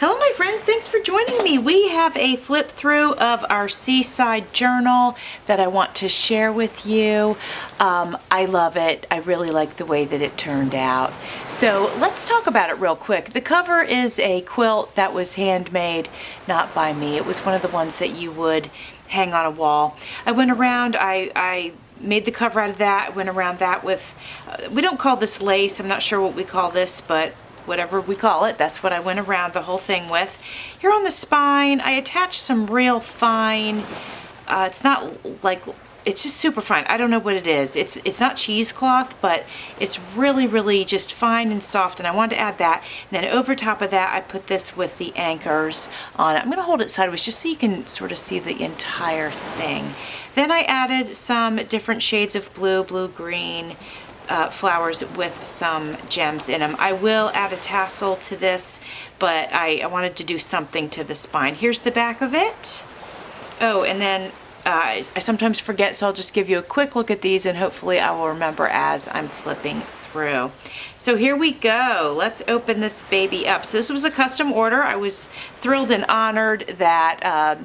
Hello my friends, thanks for joining me. We have a flip through of our Seaside journal that I want to share with you. I love it. I really like the way that it turned out. So let's talk about it real quick. The cover is a quilt that was handmade, not by me. It was one of the ones that you would hang on a wall. I went around, I made the cover out of that, went around that with, we don't call this lace, I'm not sure what we call this, but whatever we call it, that's what I went around the whole thing with. Here on the spine, I attached some real fine, it's not like, it's just super fine. I don't know what it is. It's not cheesecloth, but it's really just fine and soft, and I wanted to add that. And then over top of that, I put this with the anchors on it. I'm gonna hold it sideways just so you can sort of see the entire thing. Then I added some different shades of blue-green, flowers with some gems in them. I will add a tassel to this, but I wanted to do something to the spine. Here's the back of it. Oh, and then I sometimes forget, so I'll just give you a quick look at these and hopefully I will remember as I'm flipping through. So here we go. Let's open this baby up. So this was a custom order. I was thrilled and honored that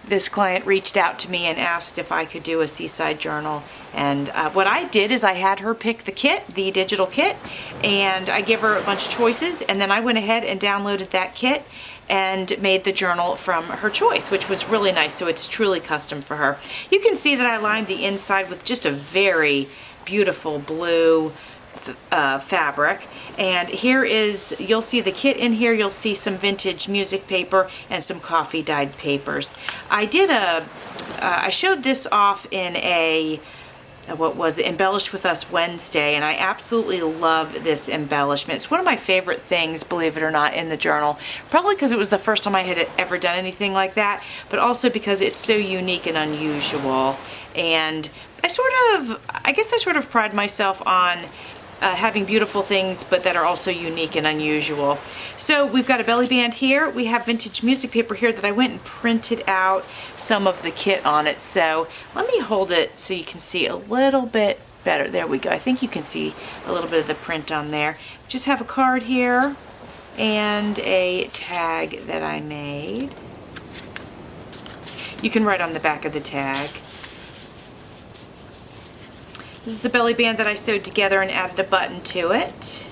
this client reached out to me and asked if I could do a Seaside journal. And what I did is I had her pick the kit, the digital kit, and I gave her a bunch of choices, and then I went ahead and downloaded that kit and made the journal from her choice, which was really nice. So it's truly custom for her. You can see that I lined the inside with just a very beautiful blue fabric, and here is, you'll see the kit in here. You'll see some vintage music paper and some coffee dyed papers. I did I showed this off in a what was it, Embellish With Us Wednesday, and I absolutely love this embellishment. It's one of my favorite things, believe it or not, in the journal, probably because it was the first time I had ever done anything like that, but also because it's so unique and unusual. And I guess I sort of pride myself on having beautiful things, but that are also unique and unusual. So we've got a belly band here. We have vintage music paper here that I went and printed out some of the kit on it. So let me hold it so you can see a little bit better. There we go. I think you can see a little bit of the print on there. Just have a card here and a tag that I made. You can write on the back of the tag. This is a belly band that I sewed together and added a button to it.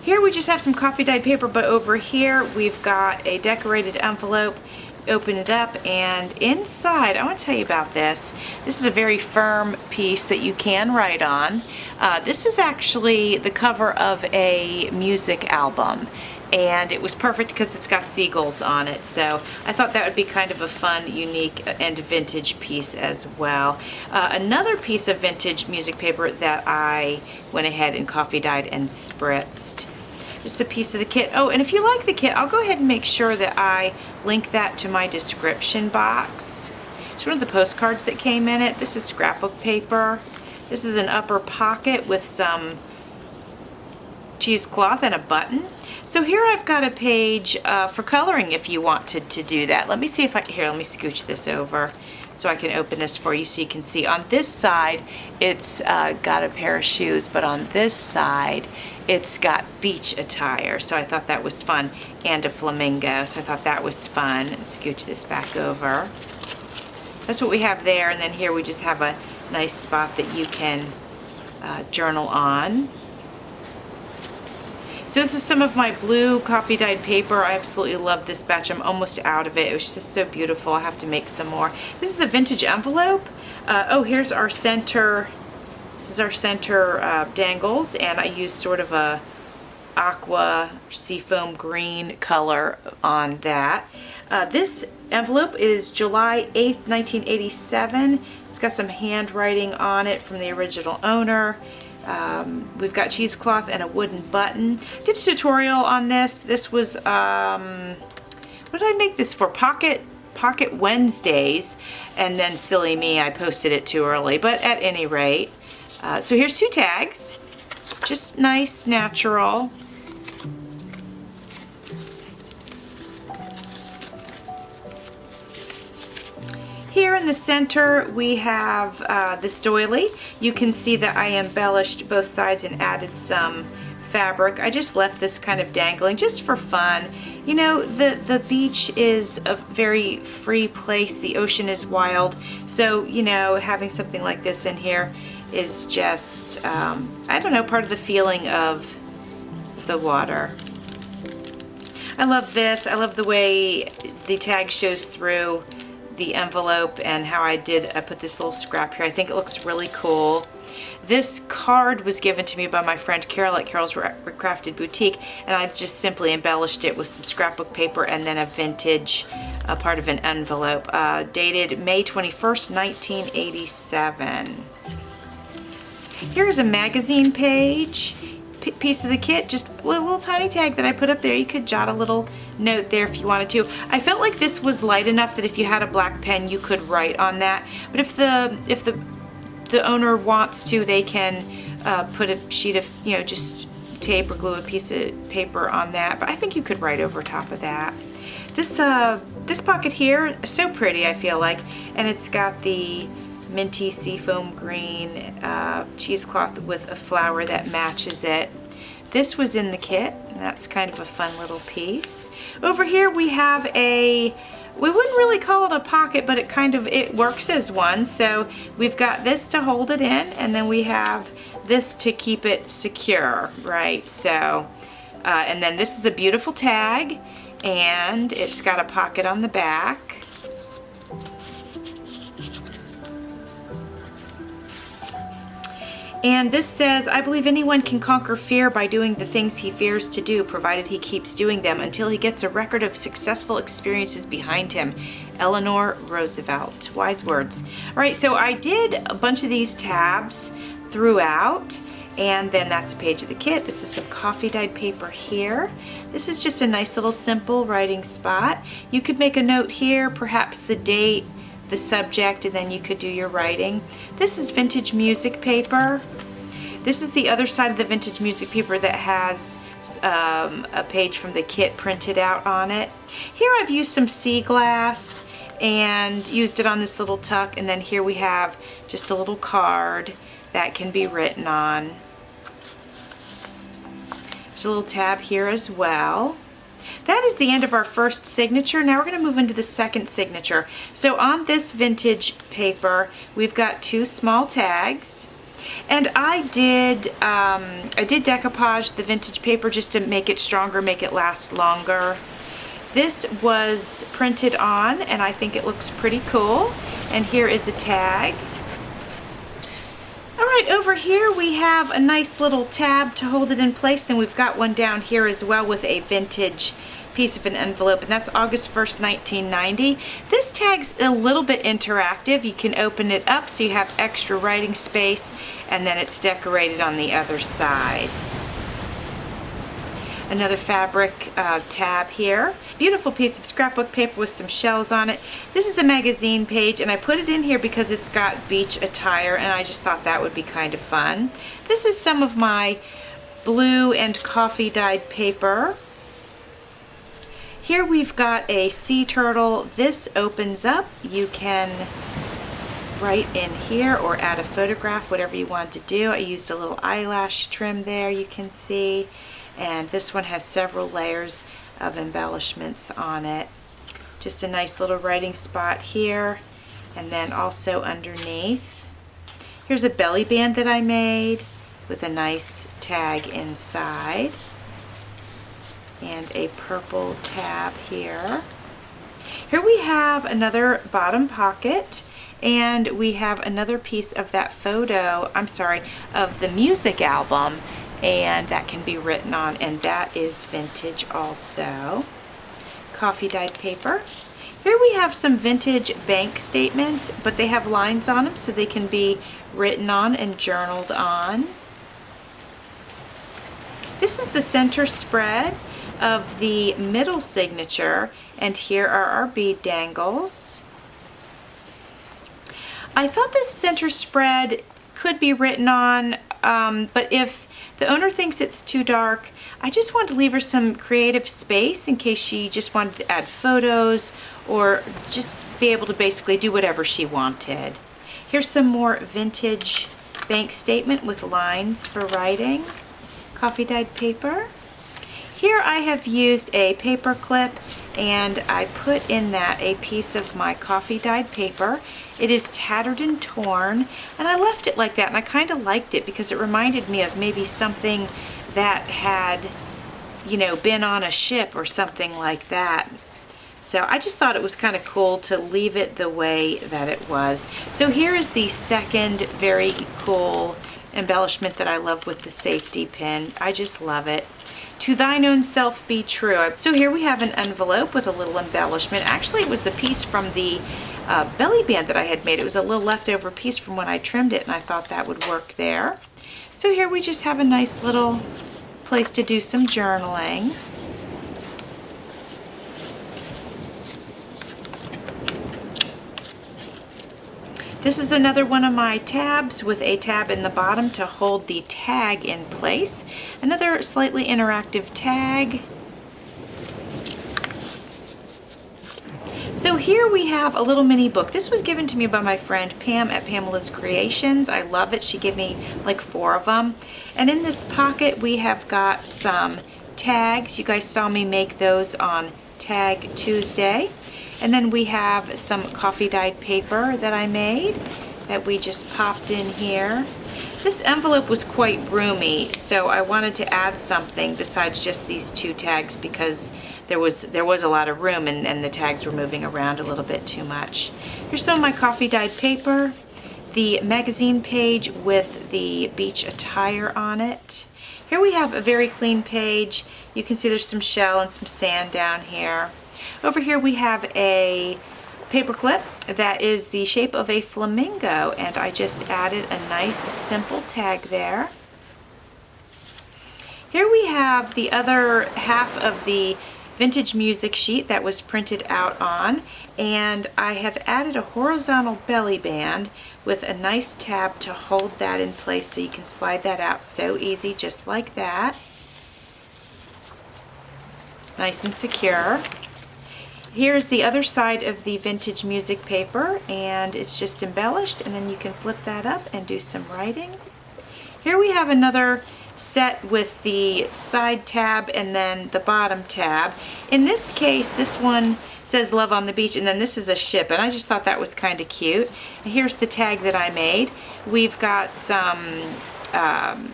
Here we just have some coffee dyed paper, but over here we've got a decorated envelope. Open it up, and inside, I want to tell you about this. This is a very firm piece that you can write on. This is actually the cover of a music album, and it was perfect because it's got seagulls on it. So I thought that would be kind of a fun, unique, and vintage piece as well. Another piece of vintage music paper that I went ahead and coffee dyed and spritzed. Just a piece of the kit. Oh, and if you like the kit, I'll go ahead and make sure that I link that to my description box. It's one of the postcards that came in it. This is scrapbook paper. This is an upper pocket with some cheesecloth and a button. So here I've got a page for coloring if you wanted to do that. Let me see if let me scooch this over so I can open this for you so you can see. On this side, it's got a pair of shoes, but on this side, it's got beach attire. So I thought that was fun, and a flamingo. So I thought that was fun. And scooch this back over. That's what we have there, and then here we just have a nice spot that you can journal on. So this is some of my blue coffee dyed paper. I absolutely love this batch. I'm almost out of it. It was just so beautiful. I have to make some more. This is a vintage envelope. Oh, here's our center. This is our center dangles, and I used sort of a aqua seafoam green color on that. This envelope is July 8th, 1987. It's got some handwriting on it from the original owner. We've got cheesecloth and a wooden button. Did a tutorial on this. This was, what did I make this for? Pocket Wednesdays, and then silly me, I posted it too early, but at any rate. So here's two tags, just nice, natural. Here in the center we have this doily. You can see that I embellished both sides and added some fabric. I just left this kind of dangling just for fun. You know, the beach is a very free place. The ocean is wild. So, you know, having something like this in here is just, I don't know, part of the feeling of the water. I love this. I love the way the tag shows through the envelope and how I put this little scrap here. I think it looks really cool. This card was given to me by my friend Carol at Carol's Crafted Boutique, and I just simply embellished it with some scrapbook paper and then a vintage part of an envelope, dated May 21st, 1987. Here's a magazine page, piece of the kit, just a little tiny tag that I put up there. You could jot a little note there if you wanted to. I felt like this was light enough that if you had a black pen, you could write on that. But if the owner wants to, they can put a sheet of, you know, just tape or glue a piece of paper on that. But I think you could write over top of that. This pocket here is so pretty, I feel like, and it's got the minty seafoam green cheesecloth with a flower that matches it. This was in the kit, and that's kind of a fun little piece. Over here we have we wouldn't really call it a pocket, but it works as one. So we've got this to hold it in, and then we have this to keep it secure, right? So, and then this is a beautiful tag, and it's got a pocket on the back. And this says, I believe anyone can conquer fear by doing the things he fears to do, provided he keeps doing them until he gets a record of successful experiences behind him. Eleanor Roosevelt. Wise words. All right, so I did a bunch of these tabs throughout, and then that's a page of the kit. This is some coffee dyed paper here. This is just a nice little simple writing spot. You could make a note here, perhaps the date, the subject, and then you could do your writing. This is vintage music paper. This is the other side of the vintage music paper that has a page from the kit printed out on it. Here I've used some sea glass and used it on this little tuck, and then here we have just a little card that can be written on. There's a little tab here as well. That is the end of our first signature. Now we're going to move into the second signature. So on this vintage paper, we've got two small tags. And I did decoupage the vintage paper just to make it stronger, make it last longer. This was printed on, and I think it looks pretty cool. And here is a tag. All right, over here we have a nice little tab to hold it in place. Then we've got one down here as well with a vintage piece of an envelope, and that's August 1st, 1990. This tag's a little bit interactive. You can open it up so you have extra writing space, and then it's decorated on the other side. Another fabric tab here. Beautiful piece of scrapbook paper with some shells on it. This is a magazine page, and I put it in here because it's got beach attire, and I just thought that would be kind of fun. This is some of my blue and coffee dyed paper. Here we've got a sea turtle. This opens up. You can write in here or add a photograph, whatever you want to do. I used a little eyelash trim there, you can see. And this one has several layers of embellishments on it. Just a nice little writing spot here, and then also underneath. Here's a belly band that I made with a nice tag inside. And a purple tab here. Here we have another bottom pocket, and we have another piece of that photo, of the music album, and that can be written on, and that is vintage also. Coffee dyed paper. Here we have some vintage bank statements, but they have lines on them so they can be written on and journaled on. This is the center spread of the middle signature, and here are our bead dangles. I thought this center spread could be written on, but if the owner thinks it's too dark, I just want to leave her some creative space in case she just wanted to add photos or just be able to basically do whatever she wanted. Here's some more vintage bank statement with lines for writing. coffee dyed paper. Here I have used a paper clip and I put in that a piece of my coffee dyed paper. It is tattered and torn, and I left it like that, and I kind of liked it because it reminded me of maybe something that had, you know, been on a ship or something like that. So I just thought it was kind of cool to leave it the way that it was. So here is the second very cool embellishment that I love with the safety pin. I just love it. To thine own self be true. So here we have an envelope with a little embellishment. Actually, it was the piece from the belly band that I had made. It was a little leftover piece from when I trimmed it, and I thought that would work there. So here we just have a nice little place to do some journaling. This is another one of my tabs with a tab in the bottom to hold the tag in place. Another slightly interactive tag. So here we have a little mini book. This was given to me by my friend Pam at Pamela's Creations. I love it. She gave me like 4 of them. And in this pocket we have got some tags. You guys saw me make those on Tag Tuesday. And then we have some coffee dyed paper that I made that we just popped in here. This envelope was quite roomy, so I wanted to add something besides just these 2 tags because there was a lot of room and the tags were moving around a little bit too much. Here's some of my coffee dyed paper, the magazine page with the beach attire on it. Here we have a very clean page. You can see there's some shell and some sand down here. Over here we have a paper clip that is the shape of a flamingo, and I just added a nice simple tag there. Here we have the other half of the vintage music sheet that was printed out on, and I have added a horizontal belly band with a nice tab to hold that in place so you can slide that out so easy, just like that. Nice and secure. Here's the other side of the vintage music paper, and it's just embellished, and then you can flip that up and do some writing. Here we have another set with the side tab and then the bottom tab. In this case, this one says Love on the Beach, and then this is a ship, and I just thought that was kind of cute. And here's the tag that I made. We've got some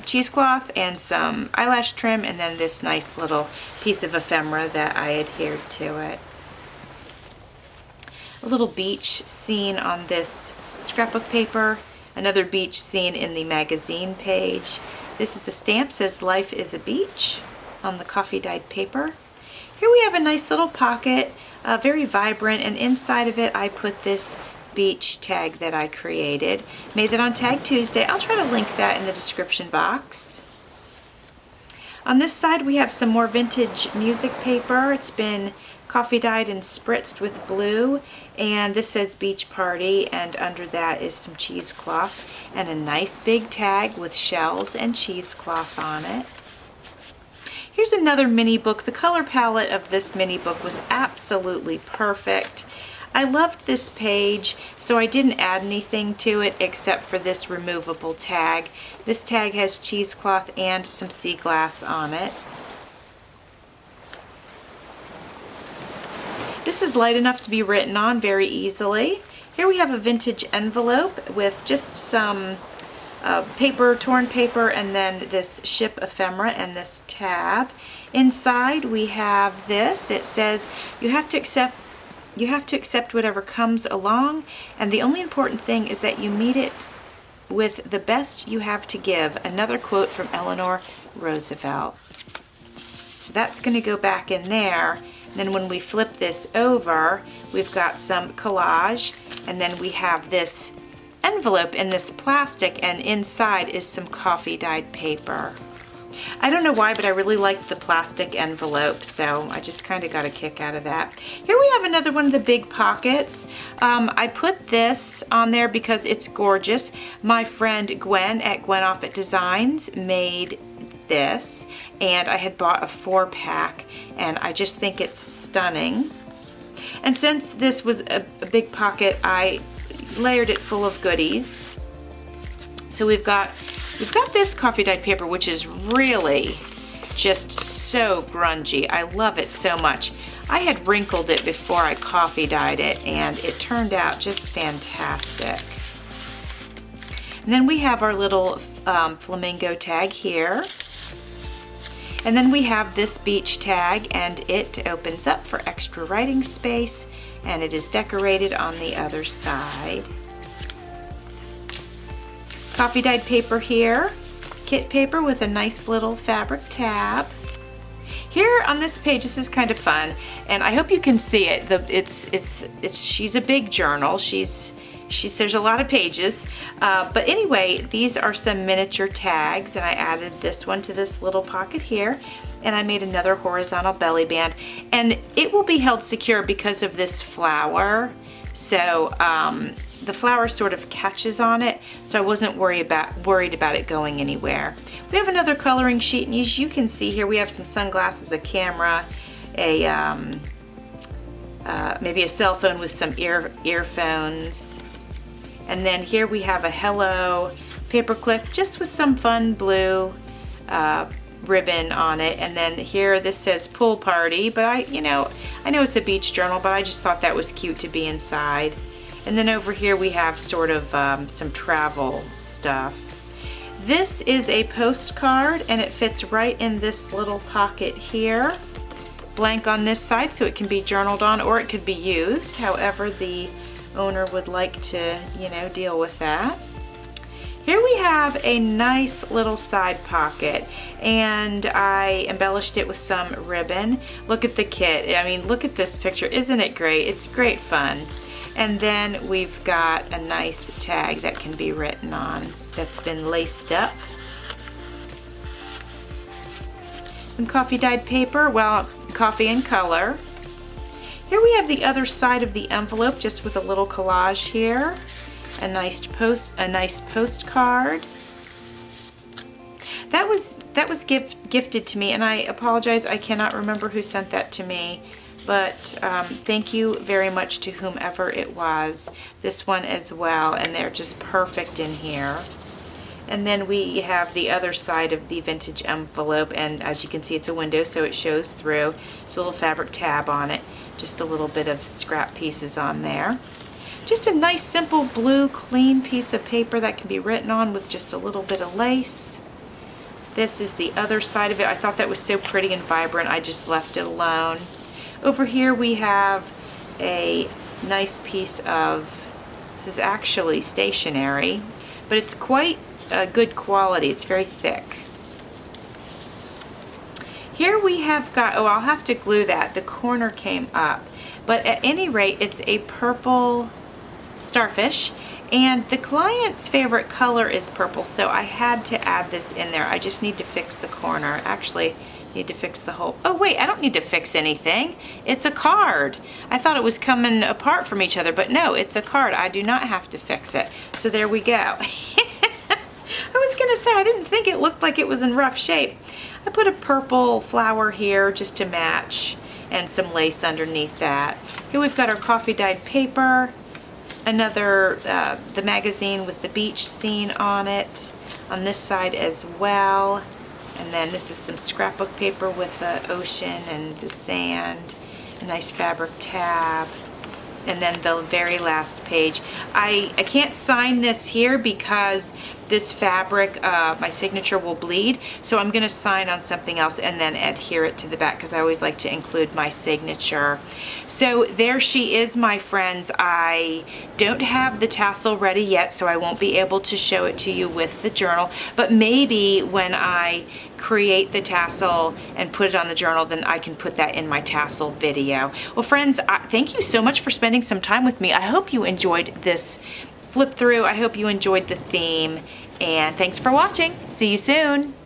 cheesecloth and some eyelash trim, and then this nice little piece of ephemera that I adhered to it. A little beach scene on this scrapbook paper, another beach scene in the magazine page. This is a stamp, says Life is a Beach on the coffee dyed paper. Here we have a nice little pocket, very vibrant, and inside of it I put this beach tag that I created. Made that on Tag Tuesday. I'll try to link that in the description box. On this side we have some more vintage music paper. It's been coffee dyed and spritzed with blue, and this says Beach Party, and under that is some cheesecloth and a nice big tag with shells and cheesecloth on it. Here's another mini book. The color palette of this mini book was absolutely perfect. I loved this page, so I didn't add anything to it except for this removable tag. This tag has cheesecloth and some sea glass on it. This is light enough to be written on very easily. Here we have a vintage envelope with just some paper, torn paper, and then this ship ephemera and this tab. Inside we have this. It says you have to accept whatever comes along, and the only important thing is that you meet it with the best you have to give. Another quote from Eleanor Roosevelt. So that's going to go back in there. Then when we flip this over, we've got some collage, and then we have this envelope in this plastic, and inside is some coffee dyed paper. I don't know why, but I really liked the plastic envelope, so I just kind of got a kick out of that. Here we have another one of the big pockets. I put this on there because it's gorgeous. My friend Gwen at Gwen Offit Designs made this, and I had bought a 4-pack, and I just think it's stunning. And since this was a big pocket, I layered it full of goodies. So we've got We've got this coffee dyed paper, which is really just so grungy. I love it so much. I had wrinkled it before I coffee dyed it, and it turned out just fantastic. And then we have our little flamingo tag here. And then we have this beach tag, and it opens up for extra writing space, and it is decorated on the other side. Coffee dyed paper here, kit paper with a nice little fabric tab. Here on this page, this is kind of fun, and I hope you can see it. She's a big journal. There's a lot of pages, but anyway, these are some miniature tags, and I added this one to this little pocket here, and I made another horizontal belly band, and it will be held secure because of this flower. So the flower sort of catches on it, so I wasn't worried about it going anywhere. We have another coloring sheet, and as you can see here, we have some sunglasses, a camera, maybe a cell phone with some earphones. And then here we have a hello paper clip just with some fun blue ribbon on it. And then here this says pool party, but I know it's a beach journal, but I just thought that was cute to be inside. And then over here we have sort of some travel stuff. This is a postcard, and it fits right in this little pocket here. Blank on this side, so it can be journaled on, or it could be used however the owner would like to, deal with that. Here we have a nice little side pocket, and I embellished it with some ribbon. Look at the kit. I mean, look at this picture. Isn't it great? It's great fun. And then we've got a nice tag that can be written on that's been laced up. Some coffee dyed paper, well, coffee in color. Here we have the other side of the envelope, just with a little collage here. A nice postcard. That was gifted to me, and I apologize, I cannot remember who sent that to me, but thank you very much to whomever it was. This one as well, and they're just perfect in here. And then we have the other side of the vintage envelope, and as you can see, it's a window, so it shows through. There's a little fabric tab on it, just a little bit of scrap pieces on there. Just a nice, simple, blue, clean piece of paper that can be written on with just a little bit of lace. This is the other side of it. I thought that was so pretty and vibrant, I just left it alone. Over here we have a nice piece of, this is actually stationery, but it's quite good quality. It's very thick. Here we have got, oh, I'll have to glue that. The corner came up. But at any rate, it's a purple starfish, and the client's favorite color is purple, so I had to add this in there. I just need to fix the corner. Actually, need to fix the whole, oh wait, I don't need to fix anything. It's a card. I thought it was coming apart from each other, but no, it's a card. I do not have to fix it. So there we go. I was gonna say, I didn't think it looked like it was in rough shape. I put a purple flower here just to match, and some lace underneath that. Here we've got our coffee dyed paper, another, the magazine with the beach scene on it, on this side as well. And then this is some scrapbook paper with the ocean and the sand, a nice fabric tab. And then the very last page. I can't sign this here because this fabric, my signature will bleed, so I'm going to sign on something else and then adhere it to the back because I always like to include my signature. So there she is, my friends. I don't have the tassel ready yet, so I won't be able to show it to you with the journal, but maybe when I create the tassel and put it on the journal, then I can put that in my tassel video. Well, friends, thank you so much for spending some time with me. I hope you enjoyed this flip through. I hope you enjoyed the theme, and thanks for watching. See you soon.